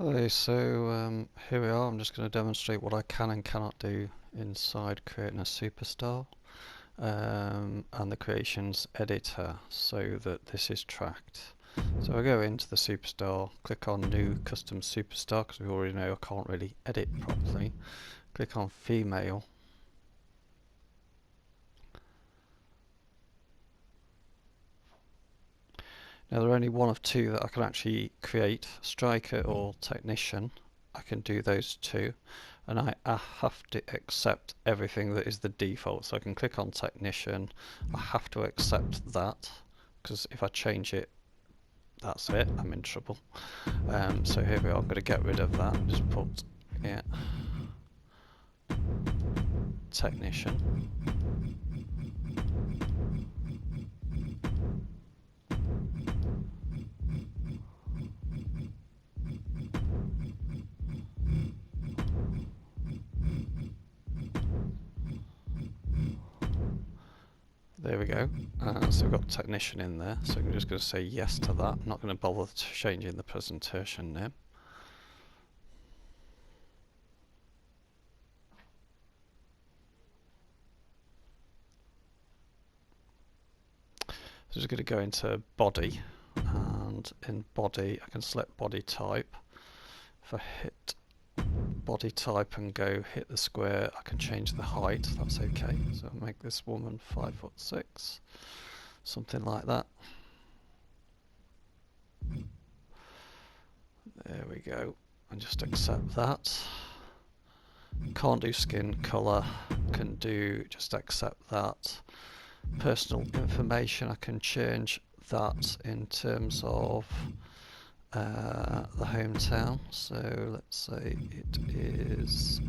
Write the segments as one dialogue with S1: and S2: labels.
S1: Okay, here we are. I'm just going to demonstrate what I can and cannot do inside creating a superstar and the creations editor so that this is tracked. So I go into the superstar, click on new custom superstar because we already know I can't really edit properly. Click on female. Now there are only one of two that I can actually create, striker or technician. I can do those two, and I have to accept everything that is the default. So I can click on technician, I have to accept that, because if I change it, that's it, I'm in trouble. So here we are, I'm going to get rid of that, just put, yeah, technician. There we go. So we've got technician in there, so I'm just going to say yes to that. I'm not going to bother changing the presentation name. So I'm just going to go into body, and in body I can select body type. If I hit body type and go hit the square, I can change the height, that's okay. So I'll make this woman 5'6", something like that. There we go, and just accept that. Can't do skin colour, can do just accept that. Personal information, I can change that in terms of the hometown. So let's say it is,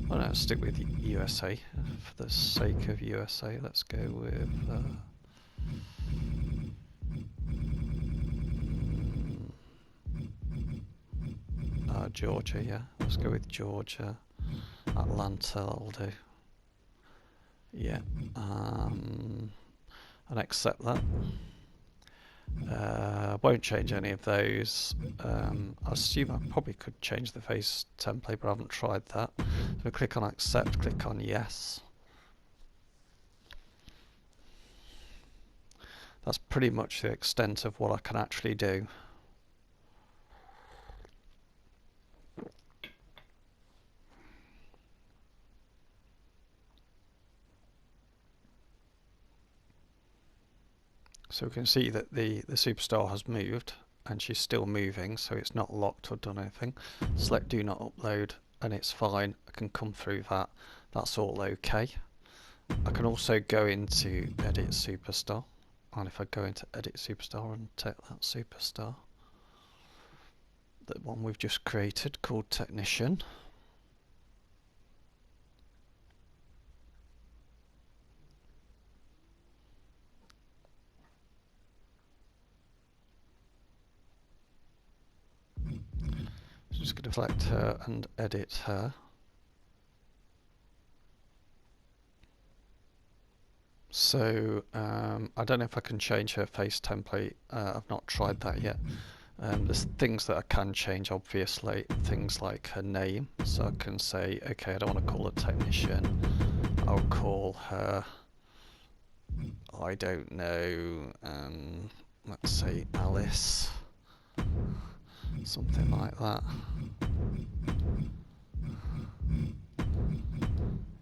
S1: well, no, stick with USA for the sake of USA. Let's go with Georgia, yeah. Let's go with Georgia. Atlanta, I'll do. Yeah, and accept that. Won't change any of those. I assume I probably could change the face template, but I haven't tried that. So click on accept, click on yes. That's pretty much the extent of what I can actually do. So we can see that the superstar has moved and she's still moving, so it's not locked or done anything. Select do not upload and it's fine. I can come through that. That's all okay. I can also go into edit superstar, and if I go into edit superstar and take that superstar, the one we've just created called technician, just going to select her and edit her. So I don't know if I can change her face template. I've not tried that yet. There's things that I can change, obviously, things like her name. So I can say, okay, I don't want to call her technician. I'll call her, I don't know, let's say Alice. Something like that.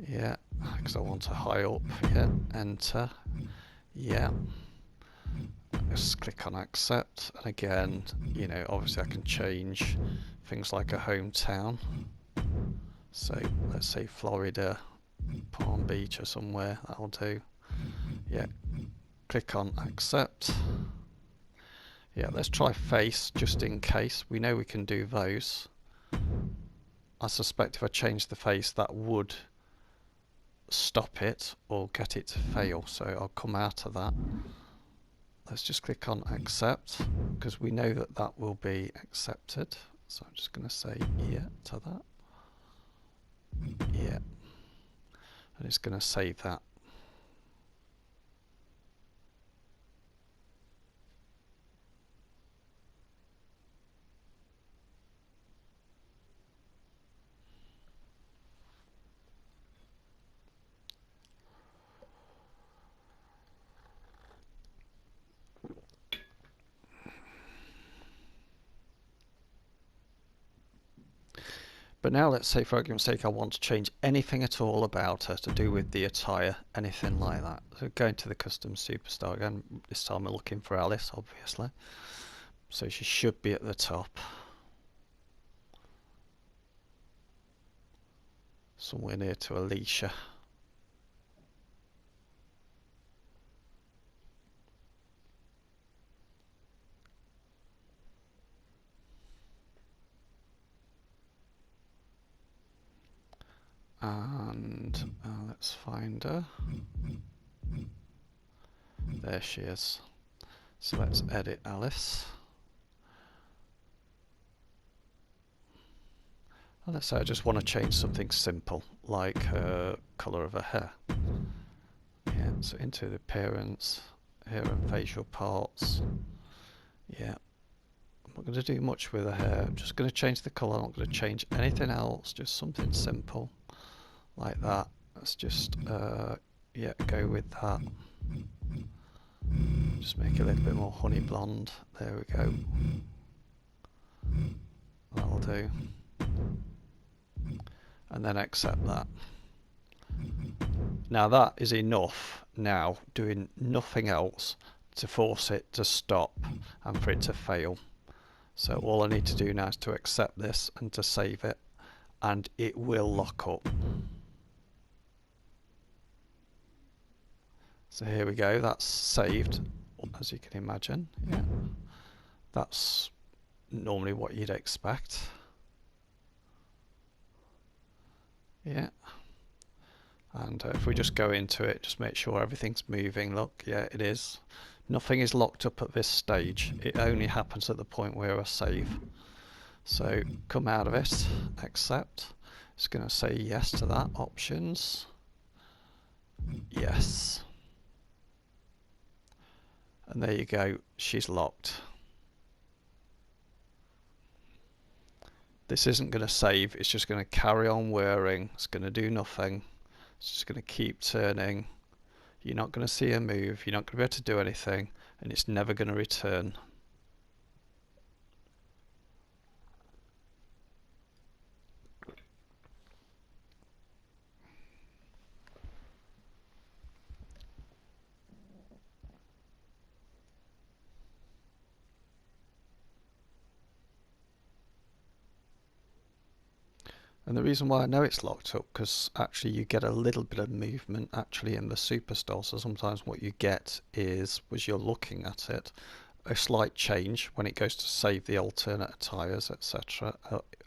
S1: Yeah, because I want to high up. Yeah, enter. Yeah. Just click on accept, and again, you know, obviously I can change things like a hometown. So let's say Florida, Palm Beach or somewhere, that'll do. Yeah, click on accept. Yeah, let's try face just in case. We know we can do those. I suspect if I change the face that would stop it or get it to fail, so I'll come out of that. Let's just click on accept because we know that that will be accepted, so I'm just going to say yeah to that. Yeah, and it's going to save that. But now let's say, for argument's sake, I want to change anything at all about her to do with the attire, anything like that. So going to the custom superstar again, this time we're looking for Alice, obviously. So she should be at the top. Somewhere near to Alicia. And let's find her. There she is. So let's edit Alice. And let's say I just want to change something simple, like her colour of her hair. Yeah, so into the appearance, hair and facial parts. Yeah, I'm not going to do much with her hair. I'm just going to change the colour. I'm not going to change anything else, just something simple like that. Let's just, yeah, go with that. Just make it a little bit more honey blonde. There we go. That'll do. And then accept that. Now that is enough now, doing nothing else to force it to stop and for it to fail. So all I need to do now is to accept this and to save it, and it will lock up. So here we go, that's saved, as you can imagine. Yeah, that's normally what you'd expect. Yeah, and if we just go into it, just make sure everything's moving. Look, yeah, it is. Nothing is locked up at this stage. It only happens at the point where I save. So come out of it, accept. It's going to say yes to that. Options. Yes. And there you go, she's locked. This isn't going to save, it's just going to carry on whirring. It's going to do nothing. It's just going to keep turning. You're not going to see her move, you're not going to be able to do anything, and it's never going to return. And the reason why I know it's locked up, because actually you get a little bit of movement actually in the superstar. So sometimes what you get is, as you're looking at it, a slight change when it goes to save the alternate attires, etc.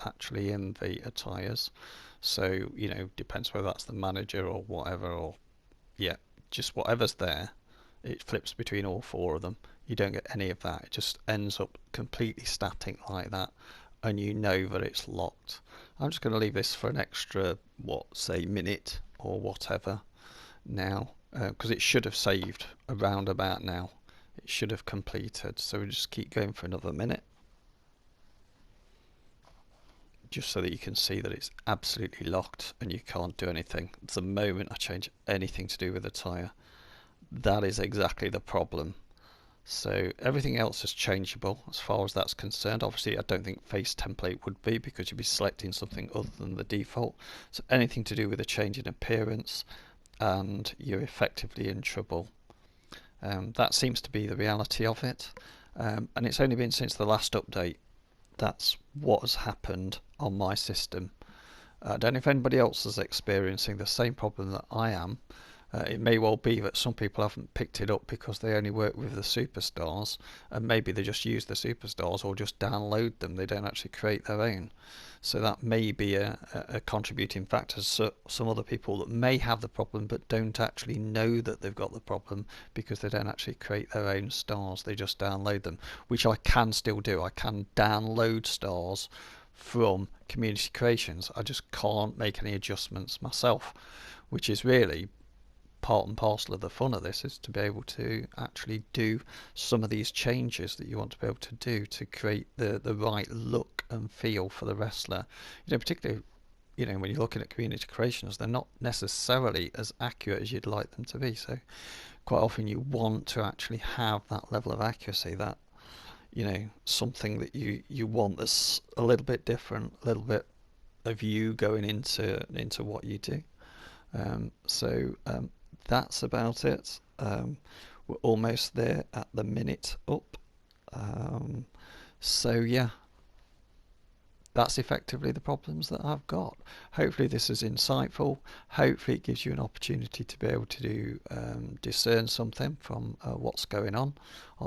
S1: Actually in the attires. So, you know, depends whether that's the manager or whatever, or yeah, just whatever's there. It flips between all four of them. You don't get any of that. It just ends up completely static like that, and you know that it's locked. I'm just going to leave this for an extra, what, say minute or whatever now, because it should have saved around about now. It should have completed, so we'll just keep going for another minute, just so that you can see that it's absolutely locked and you can't do anything. The moment I change anything to do with the tyre, that is exactly the problem. So everything else is changeable as far as that's concerned. Obviously I don't think face template would be, because you'd be selecting something other than the default. So anything to do with a change in appearance and you're effectively in trouble. That seems to be the reality of it, and it's only been since the last update. That's what has happened on my system. I don't know if anybody else is experiencing the same problem that I am. It may well be that some people haven't picked it up because they only work with the superstars, and maybe they just use the superstars or just download them. They don't actually create their own. So that may be a contributing factor. So some other people that may have the problem but don't actually know that they've got the problem, because they don't actually create their own stars. They just download them, which I can still do. I can download stars from community creations. I just can't make any adjustments myself, which is really part and parcel of the fun of this, is to be able to actually do some of these changes that you want to be able to do to create the right look and feel for the wrestler. You know, particularly, you know, when you're looking at community creations, they're not necessarily as accurate as you'd like them to be. So quite often you want to actually have that level of accuracy, that, you know, something that you want that's a little bit different, a little bit a view going into what you do. So that's about it. We're almost there at the minute up. So yeah, that's effectively the problems that I've got. Hopefully this is insightful. Hopefully it gives you an opportunity to be able to discern something from what's going on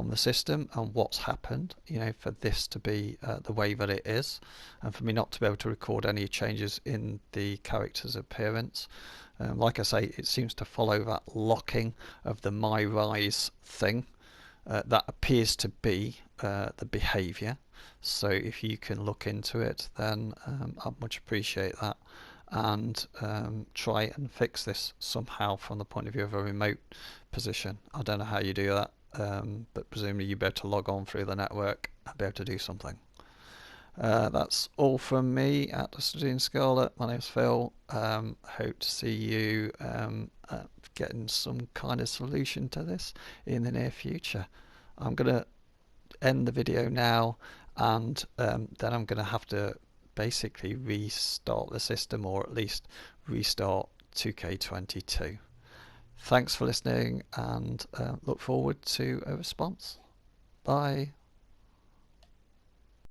S1: the system and what's happened, you know, for this to be the way that it is, and for me not to be able to record any changes in the character's appearance. Like I say, it seems to follow that locking of the my rise thing. That appears to be the behaviour. So if you can look into it, then I'd much appreciate that, and try and fix this somehow from the point of view of a remote position. I don't know how you do that, but presumably you'd be able to log on through the network and be able to do something. That's all from me at Studying Scarlet. My name's Phil. Hope to see you getting some kind of solution to this in the near future. I'm going to end the video now, and then I'm going to have to basically restart the system, or at least restart 2K22. Thanks for listening, and look forward to a response. Bye.